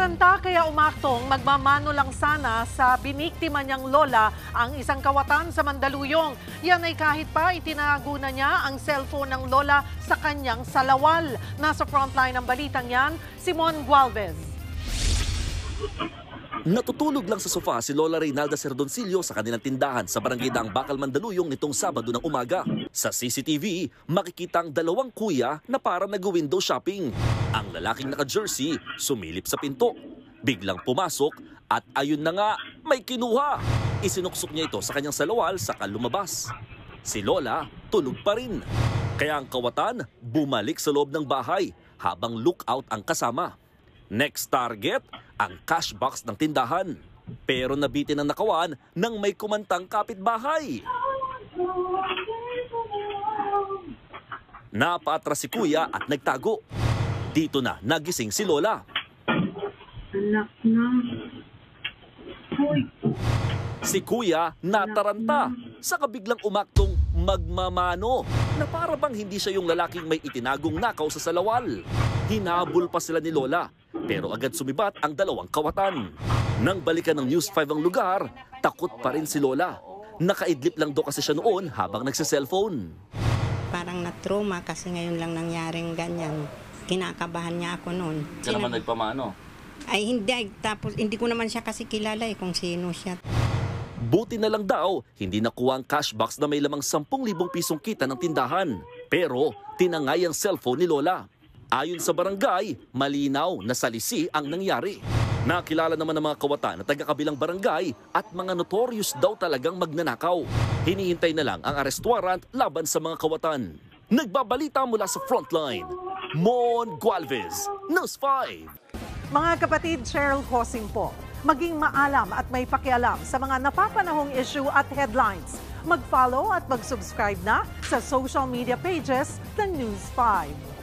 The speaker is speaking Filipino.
Nataranta kaya umaktong magmamano lang sana sa biniktima niyang lola ang isang kawatan sa Mandaluyong. Yan ay kahit pa itinago na niya ang cellphone ng lola sa kanyang salawal. Nasa frontline ng balitang yan, Simon Gualvez. Natutulog lang sa sofa si Lola Reynalda Serdoncillo sa kanilang tindahan sa barangay Daang Bakal, Mandaluyong nitong Sabado ng umaga. Sa CCTV, makikita ang dalawang kuya na parang nag-window shopping. Ang lalaking naka-jersey sumilip sa pinto. Biglang pumasok at ayun na nga, may kinuha. Isinuksok niya ito sa kanyang salawal saka lumabas. Si Lola tulog pa rin. Kaya ang kawatan bumalik sa loob ng bahay habang lookout ang kasama. Next target, ang cash box ng tindahan. Pero nabitin ang nakawan nang may kumantang kapitbahay. Napaatras si kuya at nagtago. Dito na nagising si Lola. Anak na. Hoy. Si kuya nataranta sa kabiglang umaktong magmamano na para bang hindi siya yung lalaking may itinagong nakaw sa salawal. Hinabol pa sila ni Lola pero agad sumibat ang dalawang kawatan. Nang balikan ng News 5 ang lugar, takot pa rin si Lola. Nakaidlip lang daw kasi siya noon habang nagse-cellphone. Parang na-trauma kasi ngayon lang nangyaring ganyan. Kinakabahan niya ako noon. Siya naman nagpamano? Ay hindi, tapos hindi ko naman siya kasi kilala kung sino siya. Buti na lang daw, hindi nakuha ang cash box na may lamang 10,000 pisong kita ng tindahan. Pero tinangay ang cellphone ni Lola. Ayon sa barangay, malinaw na salisi ang nangyari. Nakilala naman ng mga kawatan na taga-kabilang barangay at mga notorious daw talagang magnanakaw. Hinihintay na lang ang arrest warrant laban sa mga kawatan. Nagbabalita mula sa frontline, Mon Gualvez, News 5. Mga kapatid, Cheryl Cosing po. Maging maalam at may pakialam sa mga napapanahong issue at headlines. Mag-follow at mag-subscribe na sa social media pages ng News 5.